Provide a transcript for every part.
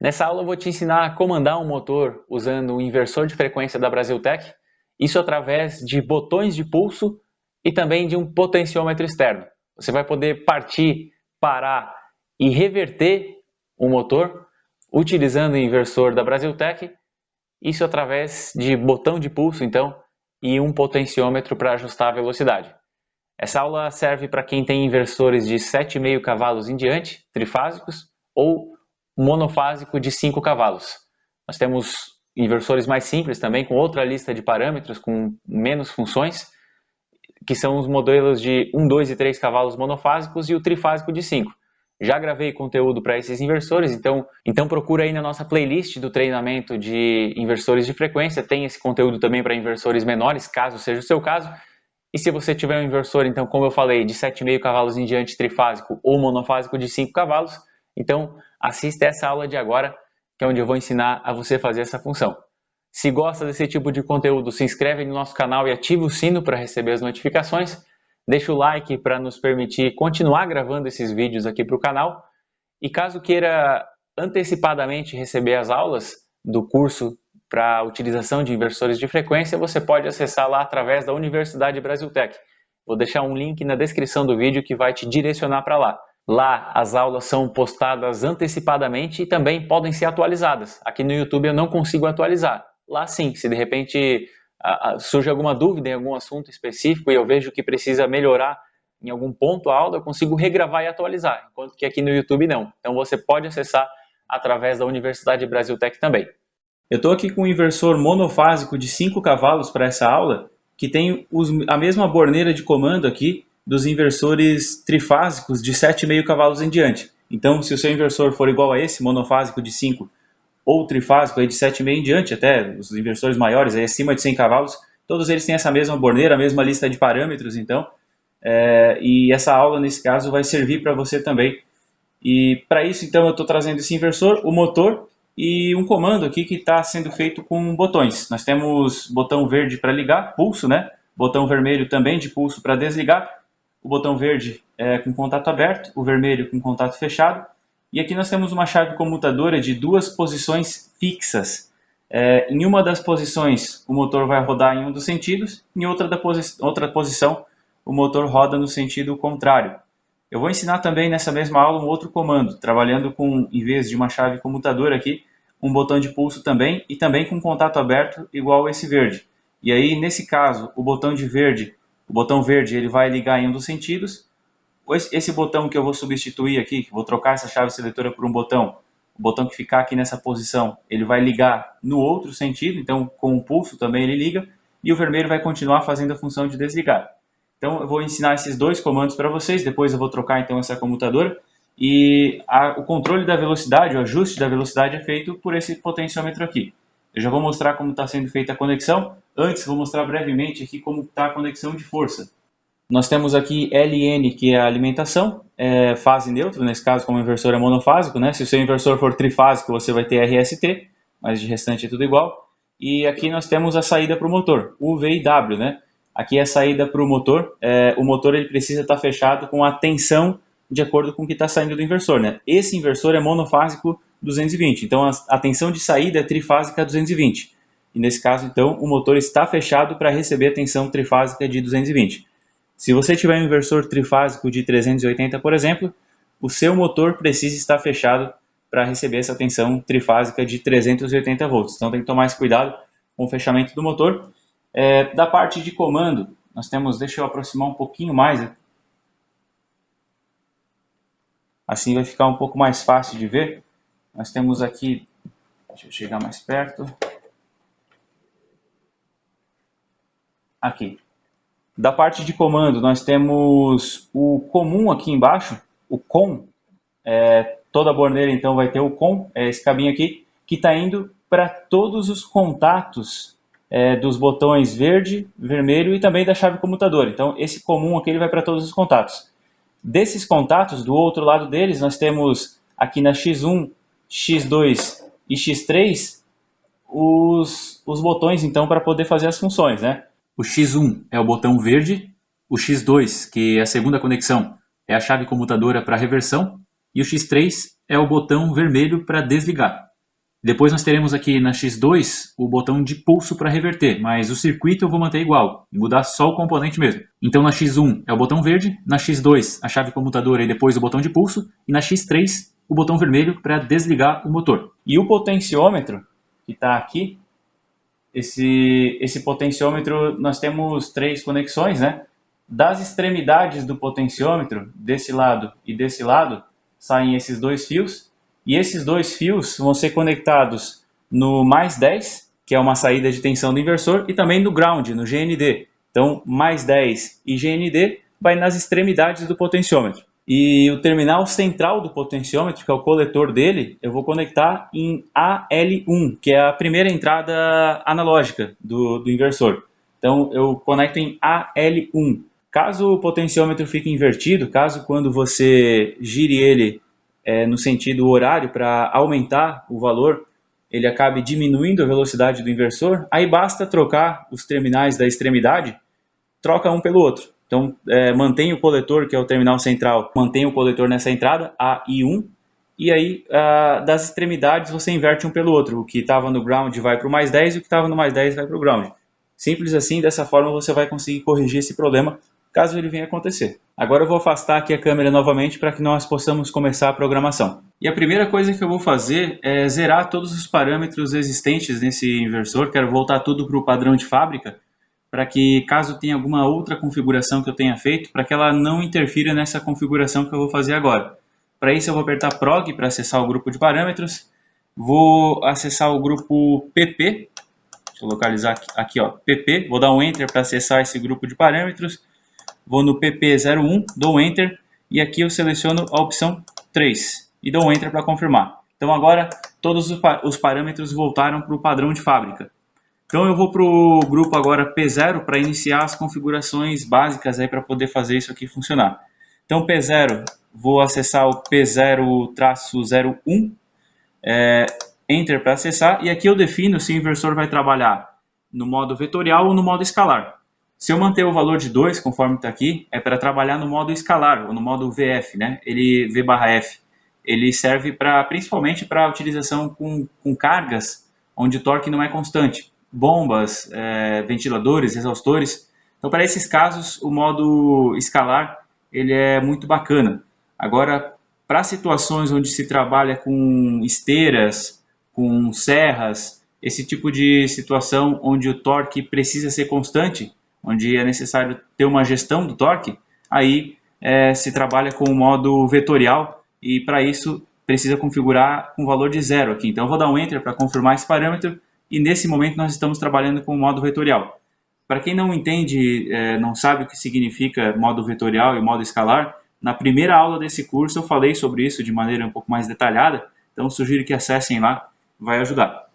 Nessa aula eu vou te ensinar a comandar um motor usando o inversor de frequência da Brasiltec, isso através de botões de pulso e também de um potenciômetro externo. Você vai poder partir, parar e reverter o motor utilizando o inversor da Brasiltec, isso através de botão de pulso então e um potenciômetro para ajustar a velocidade. Essa aula serve para quem tem inversores de 7,5 cavalos em diante, trifásicos, ou monofásico de 5 cavalos. Nós temos inversores mais simples também, com outra lista de parâmetros, com menos funções, que são os modelos de 1, 2 e 3 cavalos monofásicos e o trifásico de 5. Já gravei conteúdo para esses inversores, então procura aí na nossa playlist do treinamento de inversores de frequência, tem esse conteúdo também para inversores menores, caso seja o seu caso. E se você tiver um inversor, então, como eu falei, de 7,5 cavalos em diante trifásico ou monofásico de 5 cavalos, então assista essa aula de agora, que é onde eu vou ensinar a você fazer essa função. Se gosta desse tipo de conteúdo, se inscreve no nosso canal e ativa o sino para receber as notificações. Deixa o like para nos permitir continuar gravando esses vídeos aqui para o canal. E caso queira antecipadamente receber as aulas do curso para a utilização de inversores de frequência, você pode acessar lá através da Universidade Brasiltec. Vou deixar um link na descrição do vídeo que vai te direcionar para lá. Lá as aulas são postadas antecipadamente e também podem ser atualizadas. Aqui no YouTube eu não consigo atualizar. Lá sim, se de repente surge alguma dúvida em algum assunto específico e eu vejo que precisa melhorar em algum ponto a aula, eu consigo regravar e atualizar, enquanto que aqui no YouTube não. Então você pode acessar através da Universidade Brasiltec também. Eu estou aqui com um inversor monofásico de 5 cavalos para essa aula, que tem a mesma borneira de comando aqui dos inversores trifásicos de 7,5 cavalos em diante. Então, se o seu inversor for igual a esse, monofásico de 5, ou trifásico aí de 7,5 em diante, até os inversores maiores, aí acima de 100 cavalos, todos eles têm essa mesma borneira, a mesma lista de parâmetros, então, e essa aula, nesse caso, vai servir para você também. E para isso, então, eu estou trazendo esse inversor, o motor, e um comando aqui que está sendo feito com botões. Nós temos botão verde para ligar, pulso, né? Botão vermelho também de pulso para desligar. O botão verde com contato aberto, o vermelho com contato fechado. E aqui nós temos uma chave comutadora de 2 posições fixas. Em uma das posições o motor vai rodar em um dos sentidos, em outra posição o motor roda no sentido contrário. Eu vou ensinar também nessa mesma aula um outro comando, trabalhando com, em vez de uma chave comutadora aqui, um botão de pulso também e também com contato aberto igual esse verde. E aí, nesse caso, o botão verde ele vai ligar em um dos sentidos. Esse botão que eu vou substituir aqui, que vou trocar essa chave seletora por um botão, o botão que ficar aqui nessa posição, ele vai ligar no outro sentido, então com o pulso também ele liga, e o vermelho vai continuar fazendo a função de desligar. Então eu vou ensinar esses 2 comandos para vocês, depois eu vou trocar então essa comutadora, e o controle da velocidade, o ajuste da velocidade é feito por esse potenciômetro aqui. Eu já vou mostrar como está sendo feita a conexão, antes vou mostrar brevemente aqui como está a conexão de força. Nós temos aqui LN, que é a alimentação, fase neutra, nesse caso como o inversor é monofásico, né? Se o seu inversor for trifásico você vai ter RST, mas de restante é tudo igual. E aqui nós temos a saída para o motor, UV e W, né? Aqui é a saída para o motor, o motor ele precisa estar fechado com a tensão de acordo com o que está saindo do inversor, né? Esse inversor é monofásico 220, então a tensão de saída é trifásica 220. E nesse caso, então, o motor está fechado para receber a tensão trifásica de 220. Se você tiver um inversor trifásico de 380, por exemplo, o seu motor precisa estar fechado para receber essa tensão trifásica de 380 volts. Então tem que tomar esse cuidado com o fechamento do motor. Da parte de comando, nós temos, deixa eu aproximar um pouquinho mais, assim vai ficar um pouco mais fácil de ver. Nós temos aqui, deixa eu chegar mais perto, aqui. Da parte de comando, nós temos o comum aqui embaixo, o COM, toda a borneira então vai ter o COM, esse cabinho aqui, que está indo para todos os contatos dos botões verde, vermelho e também da chave comutadora. Então esse comum aqui ele vai para todos os contatos. Desses contatos, do outro lado deles, nós temos aqui na X1, X2 e X3 os botões então para poder fazer as funções, né? O X1 é o botão verde, o X2, que é a segunda conexão, é a chave comutadora para reversão, e o X3 é o botão vermelho para desligar. Depois nós teremos aqui na X2 o botão de pulso para reverter, mas o circuito eu vou manter igual, mudar só o componente mesmo. Então na X1 é o botão verde, na X2 a chave comutadora e depois o botão de pulso, e na X3 o botão vermelho para desligar o motor. E o potenciômetro, que está aqui, esse potenciômetro, nós temos 3 conexões, né? Das extremidades do potenciômetro, desse lado e desse lado, saem esses 2 fios, e esses 2 fios vão ser conectados no mais 10, que é uma saída de tensão do inversor, e também no ground, no GND. Então, mais 10 e GND vai nas extremidades do potenciômetro. E o terminal central do potenciômetro, que é o coletor dele, eu vou conectar em AL1, que é a primeira entrada analógica do inversor. Então, eu conecto em AL1. Caso o potenciômetro fique invertido, caso quando você gire ele no sentido horário para aumentar o valor, ele acabe diminuindo a velocidade do inversor, aí basta trocar os terminais da extremidade, troca um pelo outro. Então, mantém o coletor, que é o terminal central, mantém o coletor nessa entrada, A e 1, e aí das extremidades você inverte um pelo outro. O que estava no ground vai para o mais 10 e o que estava no mais 10 vai para o ground. Simples assim, dessa forma você vai conseguir corrigir esse problema, caso ele venha acontecer. Agora eu vou afastar aqui a câmera novamente para que nós possamos começar a programação. E a primeira coisa que eu vou fazer é zerar todos os parâmetros existentes nesse inversor. Quero voltar tudo para o padrão de fábrica, para que caso tenha alguma outra configuração que eu tenha feito, para que ela não interfira nessa configuração que eu vou fazer agora. Para isso eu vou apertar PROG para acessar o grupo de parâmetros, vou acessar o grupo PP, deixa eu localizar aqui, ó, PP, vou dar um Enter para acessar esse grupo de parâmetros, vou no PP01, dou um Enter, e aqui eu seleciono a opção 3, e dou um Enter para confirmar. Então agora todos os parâmetros voltaram para o padrão de fábrica. Então eu vou para o grupo agora P0 para iniciar as configurações básicas aí para poder fazer isso aqui funcionar. Então P0, vou acessar o P0-01, Enter para acessar, e aqui eu defino se o inversor vai trabalhar no modo vetorial ou no modo escalar. Se eu manter o valor de 2, conforme está aqui, é para trabalhar no modo escalar, ou no modo VF, né? Ele V/F. Ele serve principalmente para utilização com cargas onde o torque não é constante. Bombas, ventiladores, exaustores. Então, para esses casos, o modo escalar ele é muito bacana. Agora, para situações onde se trabalha com esteiras, com serras, esse tipo de situação onde o torque precisa ser constante, onde é necessário ter uma gestão do torque, aí se trabalha com o modo vetorial e para isso precisa configurar com valor de 0 aqui. Então eu vou dar um Enter para confirmar esse parâmetro e nesse momento nós estamos trabalhando com o modo vetorial. Para quem não entende, não sabe o que significa modo vetorial e modo escalar, na primeira aula desse curso eu falei sobre isso de maneira um pouco mais detalhada, então sugiro que acessem lá, vai ajudar.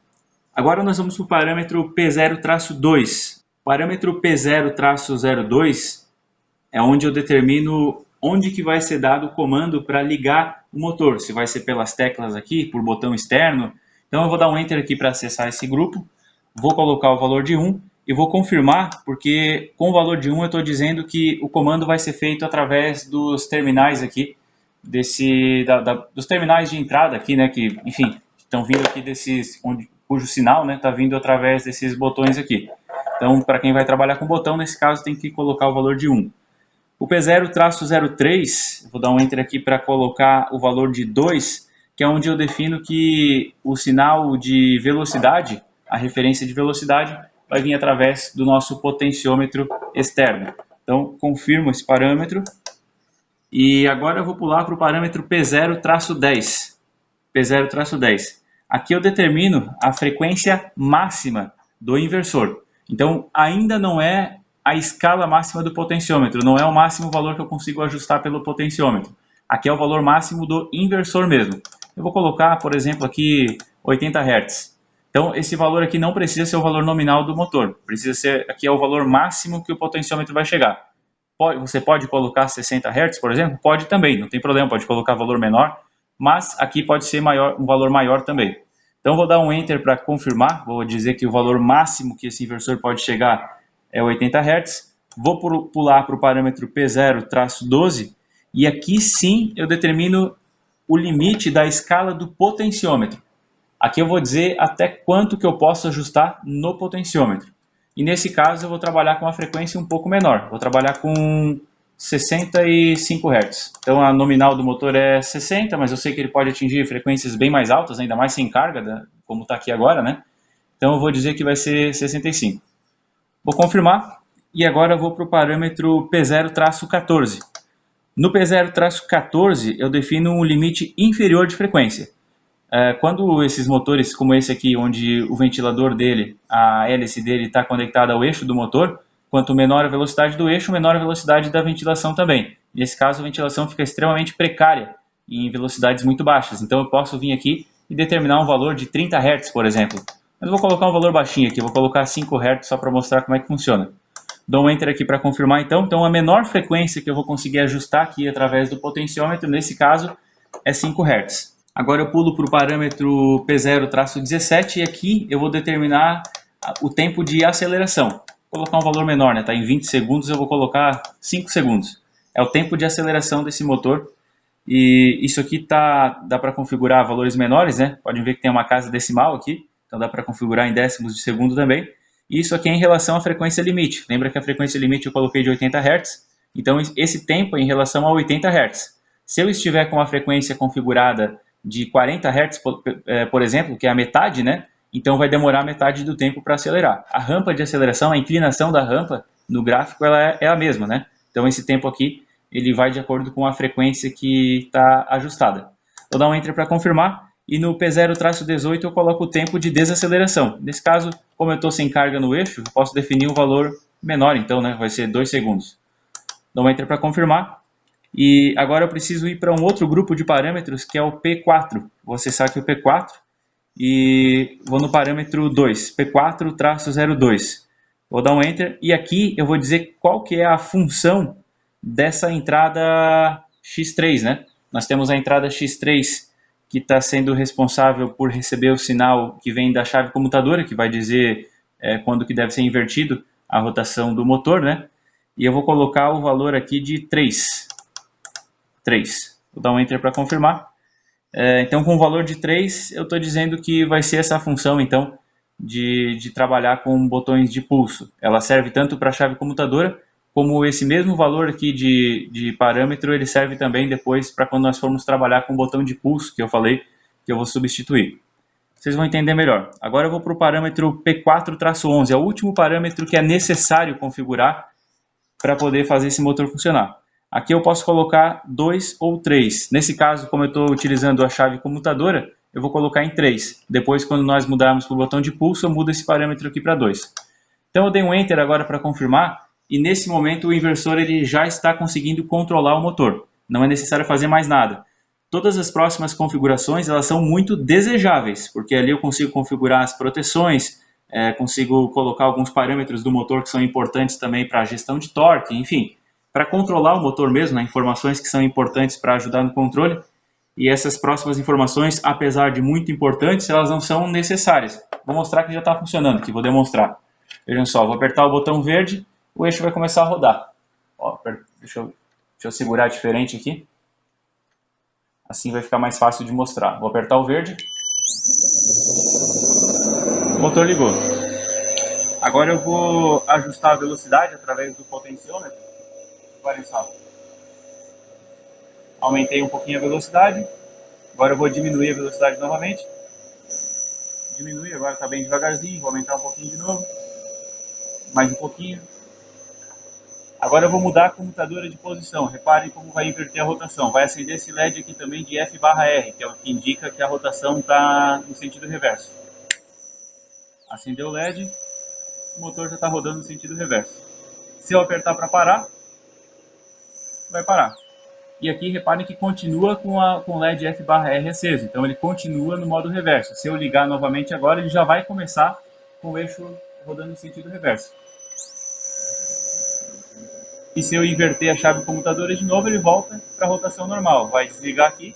Agora nós vamos para o parâmetro P0-2. O parâmetro P0-02 é onde eu determino onde que vai ser dado o comando para ligar o motor, se vai ser pelas teclas aqui, por botão externo. Então eu vou dar um Enter aqui para acessar esse grupo, vou colocar o valor de 1 e vou confirmar, porque com o valor de 1 eu estou dizendo que o comando vai ser feito através dos terminais aqui, dos terminais de entrada aqui, né, que, enfim, estão vindo aqui cujo sinal está vindo através desses botões aqui. Então, para quem vai trabalhar com botão, nesse caso tem que colocar o valor de 1. O P0-03, vou dar um Enter aqui para colocar o valor de 2, que é onde eu defino que o sinal de velocidade, a referência de velocidade, vai vir através do nosso potenciômetro externo. Então, confirmo esse parâmetro. E agora eu vou pular para o parâmetro P0-10. P0-10. Aqui eu determino a frequência máxima do inversor. Então, ainda não é a escala máxima do potenciômetro, não é o máximo valor que eu consigo ajustar pelo potenciômetro. Aqui é o valor máximo do inversor mesmo. Eu vou colocar, por exemplo, aqui 80 Hz. Então, esse valor aqui não precisa ser o valor nominal do motor. Precisa ser, aqui é o valor máximo que o potenciômetro vai chegar. Você pode colocar 60 Hz, por exemplo? Pode também, não tem problema, pode colocar valor menor, mas aqui pode ser um valor maior também. Então, vou dar um Enter para confirmar, vou dizer que o valor máximo que esse inversor pode chegar é 80 Hz. Vou pular para o parâmetro P0-12 e aqui sim eu determino o limite da escala do potenciômetro. Aqui eu vou dizer até quanto que eu posso ajustar no potenciômetro. E nesse caso eu vou trabalhar com uma frequência um pouco menor. Vou trabalhar com 65 Hz. Então a nominal do motor é 60, mas eu sei que ele pode atingir frequências bem mais altas, ainda mais sem carga, como está aqui agora, né? Então eu vou dizer que vai ser 65. Vou confirmar e agora eu vou para o parâmetro P0-14. No P0-14 eu defino um limite inferior de frequência. Quando esses motores como esse aqui, onde o ventilador dele, a hélice dele está conectada ao eixo do motor, quanto menor a velocidade do eixo, menor a velocidade da ventilação também. Nesse caso, a ventilação fica extremamente precária em velocidades muito baixas. Então eu posso vir aqui e determinar um valor de 30 Hz, por exemplo. Mas eu vou colocar um valor baixinho aqui, vou colocar 5 Hz só para mostrar como é que funciona. Dou um Enter aqui para confirmar então. Então a menor frequência que eu vou conseguir ajustar aqui através do potenciômetro, nesse caso, é 5 Hz. Agora eu pulo para o parâmetro P0-17 e aqui eu vou determinar o tempo de aceleração. Vou colocar um valor menor, né? Está em 20 segundos, eu vou colocar 5 segundos. É o tempo de aceleração desse motor. E isso aqui dá para configurar valores menores, né? Podem ver que tem uma casa decimal aqui, então dá para configurar em décimos de segundo também. E isso aqui é em relação à frequência limite. Lembra que a frequência limite eu coloquei de 80 Hz? Então esse tempo é em relação a 80 Hz. Se eu estiver com a frequência configurada de 40 Hz, por exemplo, que é a metade, né? Então vai demorar metade do tempo para acelerar. A rampa de aceleração, a inclinação da rampa no gráfico ela é a mesma, né? Então esse tempo aqui ele vai de acordo com a frequência que está ajustada. Vou dar um Enter para confirmar e no P0-18 eu coloco o tempo de desaceleração. Nesse caso, como eu estou sem carga no eixo, eu posso definir um valor menor, então, né? Vai ser 2 segundos. Dou um Enter para confirmar. E agora eu preciso ir para um outro grupo de parâmetros que é o P4. Vou acessar aqui o P4 e vou no parâmetro 2, P4-02. Vou dar um Enter e aqui eu vou dizer qual que é a função dessa entrada X3, né? Nós temos a entrada X3 que está sendo responsável por receber o sinal que vem da chave comutadora, que vai dizer quando que deve ser invertido a rotação do motor, né? E eu vou colocar o valor aqui de 3. Vou dar um Enter para confirmar. Então, com o valor de 3, eu estou dizendo que vai ser essa função, então, de trabalhar com botões de pulso. Ela serve tanto para a chave comutadora, como esse mesmo valor aqui de parâmetro, ele serve também depois para quando nós formos trabalhar com o botão de pulso, que eu falei que eu vou substituir. Vocês vão entender melhor. Agora eu vou para o parâmetro P4-11, é o último parâmetro que é necessário configurar para poder fazer esse motor funcionar. Aqui eu posso colocar 2 ou 3. Nesse caso, como eu estou utilizando a chave comutadora, eu vou colocar em 3. Depois, quando nós mudarmos para o botão de pulso, eu mudo esse parâmetro aqui para 2. Então eu dei um Enter agora para confirmar, e nesse momento o inversor ele já está conseguindo controlar o motor. Não é necessário fazer mais nada. Todas as próximas configurações elas são muito desejáveis, porque ali eu consigo configurar as proteções, consigo colocar alguns parâmetros do motor que são importantes também para a gestão de torque, enfim, para controlar o motor mesmo, né, informações que são importantes para ajudar no controle. E essas próximas informações, apesar de muito importantes, elas não são necessárias. Vou mostrar que já está funcionando aqui, vou demonstrar. Vejam só, vou apertar o botão verde, o eixo vai começar a rodar. Ó, deixa eu segurar diferente aqui. Assim vai ficar mais fácil de mostrar. Vou apertar o verde. O motor ligou. Agora eu vou ajustar a velocidade através do potenciômetro. Olha só. Aumentei um pouquinho a velocidade. Agora eu vou diminuir a velocidade novamente. Diminui, agora está bem devagarzinho. Vou aumentar um pouquinho de novo. Mais um pouquinho. Agora eu vou mudar a comutadora de posição. Repare como vai inverter a rotação. Vai acender esse LED aqui também de F/R, que é o que indica que a rotação está no sentido reverso. Acendeu o LED, o motor já está rodando no sentido reverso. Se eu apertar para parar, vai parar. E aqui reparem que continua com o LED F/R aceso. Então ele continua no modo reverso. Se eu ligar novamente agora, ele já vai começar com o eixo rodando no sentido reverso. E se eu inverter a chave comutadora de novo, ele volta para a rotação normal. Vai desligar aqui,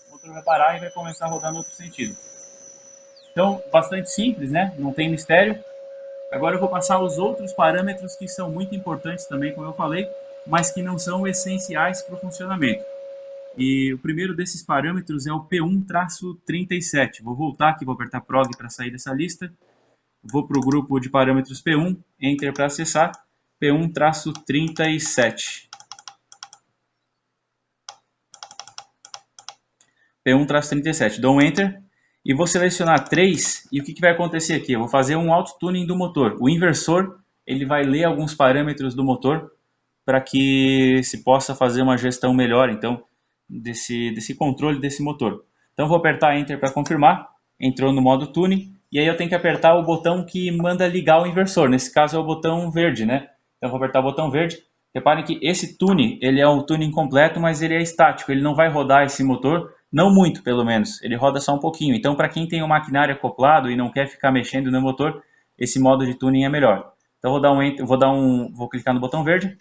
o motor vai parar e vai começar a rodar no outro sentido. Então, bastante simples, né? Não tem mistério. Agora eu vou passar os outros parâmetros que são muito importantes também, como eu falei, mas que não são essenciais para o funcionamento. E o primeiro desses parâmetros é o P1-37. Vou voltar aqui, vou apertar PROG para sair dessa lista. Vou para o grupo de parâmetros P1, Enter para acessar, P1-37. P1-37, dou um Enter e vou selecionar 3 e o que vai acontecer aqui? Eu vou fazer um auto-tuning do motor. O inversor ele vai ler alguns parâmetros do motor para que se possa fazer uma gestão melhor então desse controle desse motor. Então vou apertar Enter para confirmar, entrou no modo tuning e aí eu tenho que apertar o botão que manda ligar o inversor, nesse caso é o botão verde, né? Então vou apertar o botão verde. Reparem que esse tune, ele é um tuning completo, mas ele é estático, ele não vai rodar esse motor, não muito pelo menos, ele roda só um pouquinho. Então para quem tem um maquinário acoplado e não quer ficar mexendo no motor, esse modo de tuning é melhor. Então vou clicar no botão verde,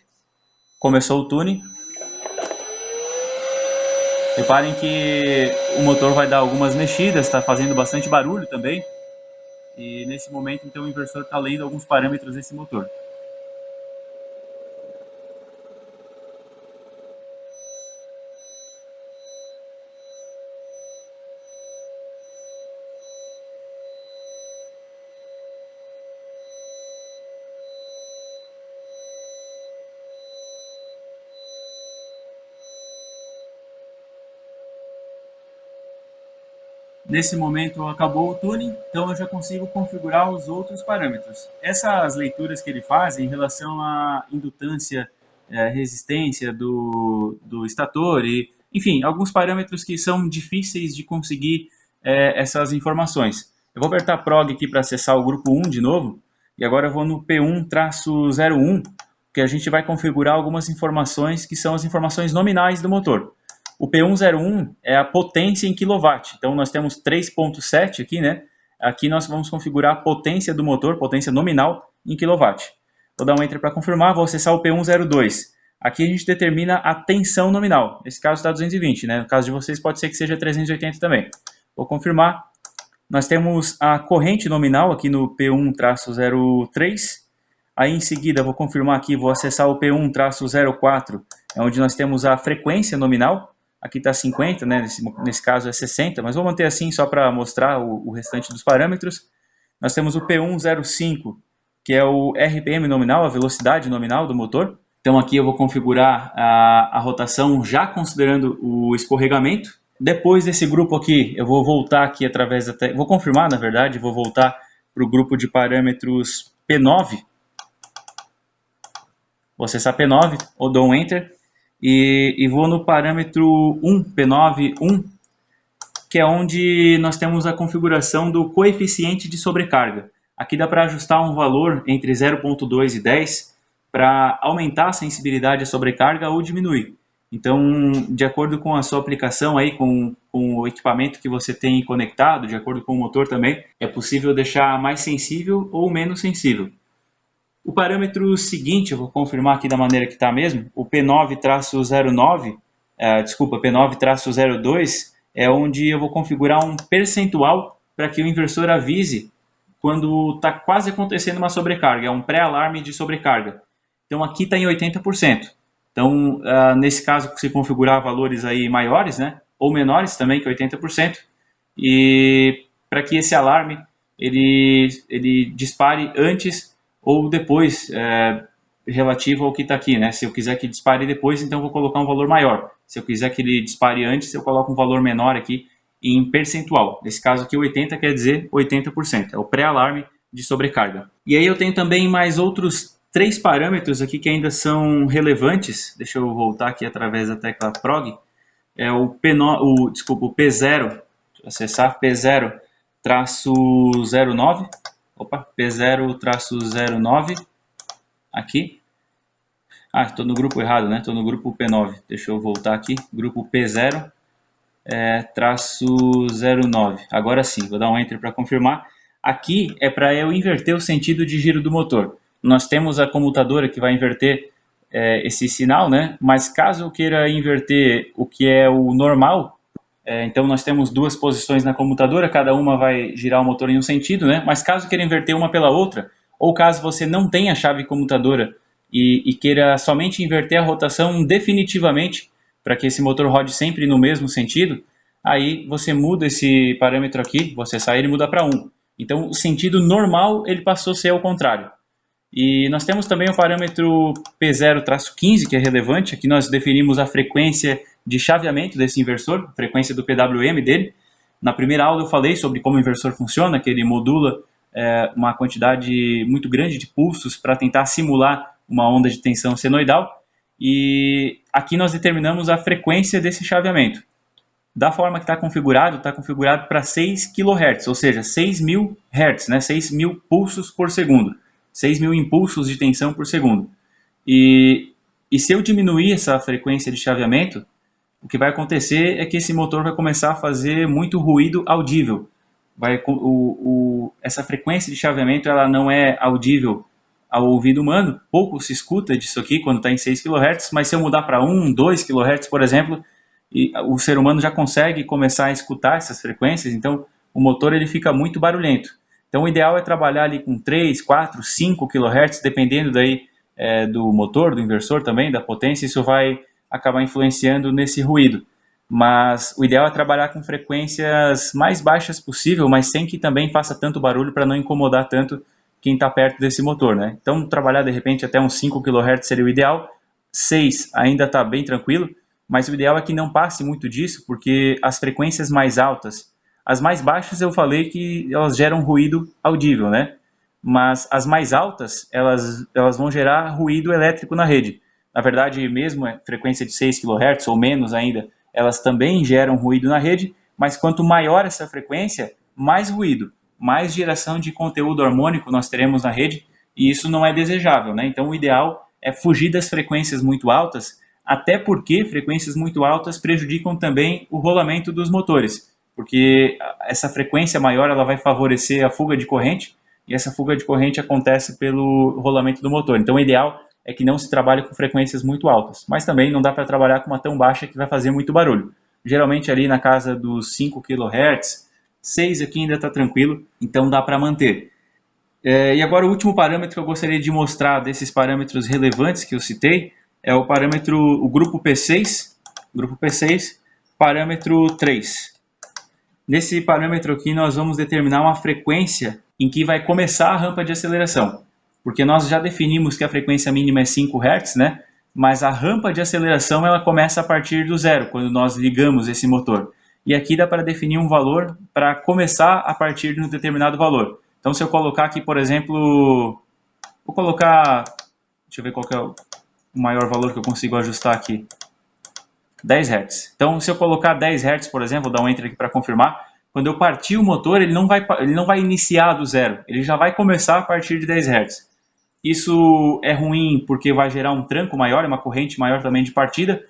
começou o tuning. Reparem que o motor vai dar algumas mexidas, está fazendo bastante barulho também. E nesse momento então o inversor está lendo alguns parâmetros desse motor. Nesse momento acabou o tuning, então eu já consigo configurar os outros parâmetros. Essas leituras que ele faz em relação à indutância, resistência do estator e, enfim, alguns parâmetros que são difíceis de conseguir essas informações. Eu vou apertar PROG aqui para acessar o grupo 1 de novo, e agora eu vou no P1-01, que a gente vai configurar algumas informações que são as informações nominais do motor. O P101 é a potência em kW. Então nós temos 3.7 aqui, né? Aqui nós vamos configurar a potência do motor, potência nominal em kW. Vou dar um Enter para confirmar, vou acessar o P102. Aqui a gente determina a tensão nominal. Nesse caso está 220, né? No caso de vocês pode ser que seja 380 também. Vou confirmar. Nós temos a corrente nominal aqui no P1-03. Aí em seguida vou confirmar aqui, vou acessar o P1-04, onde nós temos a frequência nominal. Aqui está 50, né? Nesse caso é 60, mas vou manter assim só para mostrar o restante dos parâmetros. Nós temos o P105, que é o RPM nominal, a velocidade nominal do motor. Então aqui eu vou configurar a rotação já considerando o escorregamento. Depois desse grupo aqui, eu vou voltar aqui através da... Vou confirmar, na verdade, vou voltar para o grupo de parâmetros P9. Vou acessar P9, ou dou um Enter. E vou no parâmetro 1, P9.1, que é onde nós temos a configuração do coeficiente de sobrecarga. Aqui dá para ajustar um valor entre 0.2 e 10 para aumentar a sensibilidade à sobrecarga ou diminuir. Então, de acordo com a sua aplicação, aí, com o equipamento que você tem conectado, de acordo com o motor também, é possível deixar mais sensível ou menos sensível. O parâmetro seguinte, eu vou confirmar aqui da maneira que está mesmo, o P9-09, P9-02, é onde eu vou configurar um percentual para que o inversor avise quando está quase acontecendo uma sobrecarga, é um pré-alarme de sobrecarga. Então aqui está em 80%. Então, nesse caso, se configurar valores aí maiores, né, ou menores também que 80%, e para que esse alarme ele dispare antes ou depois, relativo ao que está aqui, né? Se eu quiser que dispare depois, então vou colocar um valor maior. Se eu quiser que ele dispare antes, eu coloco um valor menor aqui em percentual. Nesse caso aqui, 80 quer dizer 80%. É o pré-alarme de sobrecarga. E aí eu tenho também mais outros 3 parâmetros aqui que ainda são relevantes. Deixa eu voltar aqui através da tecla PROG. É o P0, acessar P0-09. Opa, P0-09, aqui. Ah, estou no grupo errado, né? Estou no grupo P9. Deixa eu voltar aqui. Grupo P0-09. Agora sim, vou dar um Enter para confirmar. Aqui é para eu inverter o sentido de giro do motor. Nós temos a comutadora que vai inverter esse sinal, né? Mas caso eu queira inverter o que é o normal, então nós temos 2 posições na comutadora, cada uma vai girar o motor em um sentido, né? Mas caso queira inverter uma pela outra, ou caso você não tenha chave comutadora e queira somente inverter a rotação definitivamente, para que esse motor rode sempre no mesmo sentido, aí você muda esse parâmetro aqui, você sai ele muda para 1. Então o sentido normal ele passou a ser ao contrário. E nós temos também o parâmetro P0-15, que é relevante. Aqui nós definimos a frequência de chaveamento desse inversor, a frequência do PWM dele. Na primeira aula eu falei sobre como o inversor funciona, que ele modula uma quantidade muito grande de pulsos para tentar simular uma onda de tensão senoidal. E aqui nós determinamos a frequência desse chaveamento. Da forma que está configurado para 6 kHz, ou seja, 6.000 Hz, né? 6.000 pulsos por segundo. 6.000 impulsos de tensão por segundo. E se eu diminuir essa frequência de chaveamento, o que vai acontecer é que esse motor vai começar a fazer muito ruído audível. Essa frequência de chaveamento ela não é audível ao ouvido humano, pouco se escuta disso aqui quando está em 6 kHz, mas se eu mudar para 1, 2 kHz, por exemplo, o ser humano já consegue começar a escutar essas frequências, então o motor ele fica muito barulhento. Então o ideal é trabalhar ali com 3, 4, 5 kHz, dependendo daí do motor, do inversor também, da potência, isso vai acabar influenciando nesse ruído. Mas o ideal é trabalhar com frequências mais baixas possível, mas sem que também faça tanto barulho para não incomodar tanto quem está perto desse motor, né? Então trabalhar de repente até uns 5 kHz seria o ideal, 6 ainda está bem tranquilo, mas o ideal é que não passe muito disso, porque as frequências mais altas, as mais baixas eu falei que elas geram ruído audível, né? Mas as mais altas, elas vão gerar ruído elétrico na rede. Na verdade, mesmo a frequência de 6 kHz ou menos ainda, elas também geram ruído na rede, mas quanto maior essa frequência, mais ruído, mais geração de conteúdo harmônico nós teremos na rede, e isso não é desejável, né? Então o ideal é fugir das frequências muito altas, até porque frequências muito altas prejudicam também o rolamento dos motores, porque essa frequência maior ela vai favorecer a fuga de corrente, e essa fuga de corrente acontece pelo rolamento do motor. Então o ideal é que não se trabalhe com frequências muito altas, mas também não dá para trabalhar com uma tão baixa que vai fazer muito barulho. Geralmente ali na casa dos 5 kHz, 6 aqui ainda está tranquilo, então dá para manter. E agora o último parâmetro que eu gostaria de mostrar desses parâmetros relevantes que eu citei é o parâmetro, o grupo P6, parâmetro 3. Nesse parâmetro aqui nós vamos determinar uma frequência em que vai começar a rampa de aceleração, porque nós já definimos que a frequência mínima é 5 Hz, né? Mas a rampa de aceleração ela começa a partir do zero, quando nós ligamos esse motor. E aqui dá para definir um valor para começar a partir de um determinado valor. Então se eu colocar aqui, por exemplo, vou colocar, deixa eu ver qual que é o maior valor que eu consigo ajustar aqui, 10 Hz. Então se eu colocar 10 Hz, por exemplo, vou dar um Enter aqui para confirmar, quando eu partir o motor, ele não vai iniciar do zero, ele já vai começar a partir de 10 Hz. Isso é ruim porque vai gerar um tranco maior, uma corrente maior também de partida,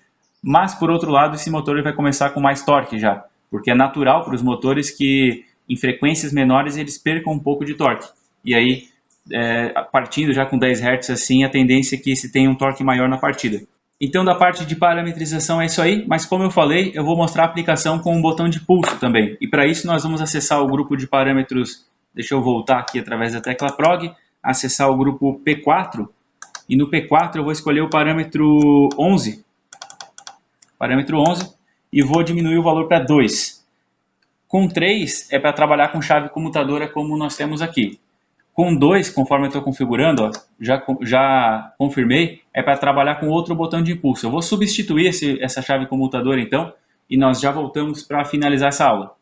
mas por outro lado esse motor ele vai começar com mais torque já, porque é natural para os motores que em frequências menores eles percam um pouco de torque. E aí, partindo já com 10 Hz assim, a tendência é que se tenha um torque maior na partida. Então da parte de parametrização é isso aí, mas como eu falei, eu vou mostrar a aplicação com um botão de pulso também. E para isso nós vamos acessar o grupo de parâmetros, deixa eu voltar aqui através da tecla PROG, acessar o grupo P4, e no P4 eu vou escolher o parâmetro 11, e vou diminuir o valor para 2. Com 3 é para trabalhar com chave comutadora como nós temos aqui. Com 2, conforme eu estou configurando, ó, já confirmei, é para trabalhar com outro botão de impulso. Eu vou substituir essa chave comutadora então, e nós já voltamos para finalizar essa aula.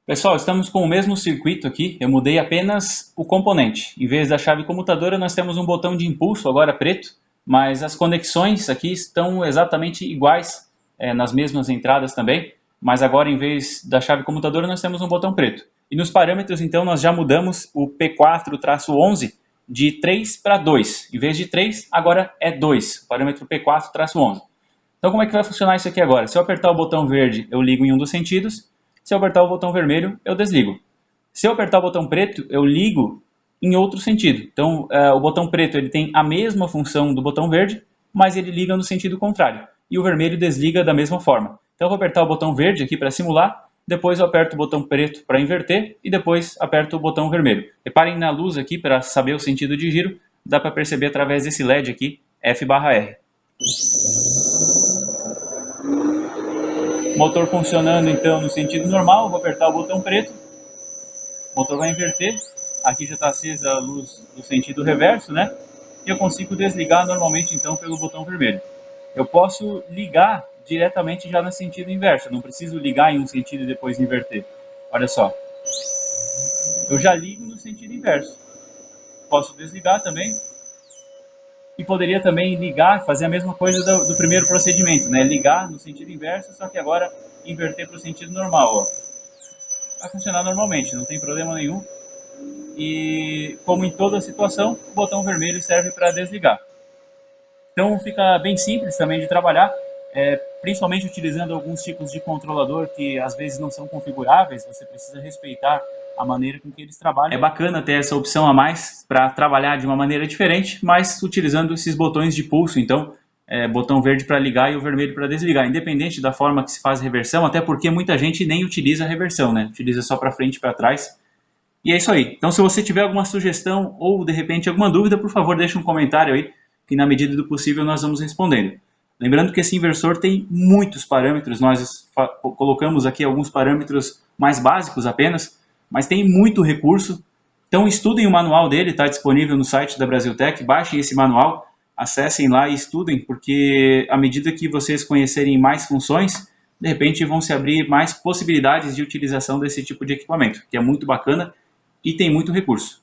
Pessoal, estamos com o mesmo circuito aqui, eu mudei apenas o componente. Em vez da chave comutadora, nós temos um botão de impulso, agora preto, mas as conexões aqui estão exatamente iguais, nas mesmas entradas também, mas agora em vez da chave comutadora, nós temos um botão preto. E nos parâmetros, então, nós já mudamos o P4-11 de 3 para 2. Em vez de 3, agora é 2, o parâmetro P4-11. Então, como é que vai funcionar isso aqui agora? Se eu apertar o botão verde, eu ligo em um dos sentidos. Se eu apertar o botão vermelho, eu desligo. Se eu apertar o botão preto, eu ligo em outro sentido. Então, o botão preto ele tem a mesma função do botão verde, mas ele liga no sentido contrário. E o vermelho desliga da mesma forma. Então, eu vou apertar o botão verde aqui para simular. Depois eu aperto o botão preto para inverter e depois aperto o botão vermelho. Reparem na luz aqui para saber o sentido de giro, dá para perceber através desse LED aqui, F/R. Motor funcionando então no sentido normal, vou apertar o botão preto, o motor vai inverter, aqui já está acesa a luz do sentido reverso, né? E eu consigo desligar normalmente então pelo botão vermelho. Eu posso ligar diretamente já no sentido inverso, eu não preciso ligar em um sentido e depois inverter. Olha só, eu já ligo no sentido inverso. Posso desligar também. E poderia também ligar, fazer a mesma coisa do primeiro procedimento, né? Ligar no sentido inverso, só que agora inverter para o sentido normal, ó. Vai funcionar normalmente, não tem problema nenhum. E como em toda situação, o botão vermelho serve para desligar. Então fica bem simples também de trabalhar, principalmente utilizando alguns tipos de controlador que às vezes não são configuráveis, você precisa respeitar a maneira com que eles trabalham. É bacana ter essa opção a mais para trabalhar de uma maneira diferente, mas utilizando esses botões de pulso, então, botão verde para ligar e o vermelho para desligar, independente da forma que se faz reversão, até porque muita gente nem utiliza a reversão, né? Utiliza só para frente e para trás. E é isso aí. Então, se você tiver alguma sugestão ou, de repente, alguma dúvida, por favor, deixe um comentário aí, que na medida do possível nós vamos respondendo. Lembrando que esse inversor tem muitos parâmetros, nós colocamos aqui alguns parâmetros mais básicos apenas, mas tem muito recurso. Então estudem o manual dele, está disponível no site da Brasiltec, baixem esse manual, acessem lá e estudem, porque à medida que vocês conhecerem mais funções, de repente vão se abrir mais possibilidades de utilização desse tipo de equipamento, que é muito bacana e tem muito recurso.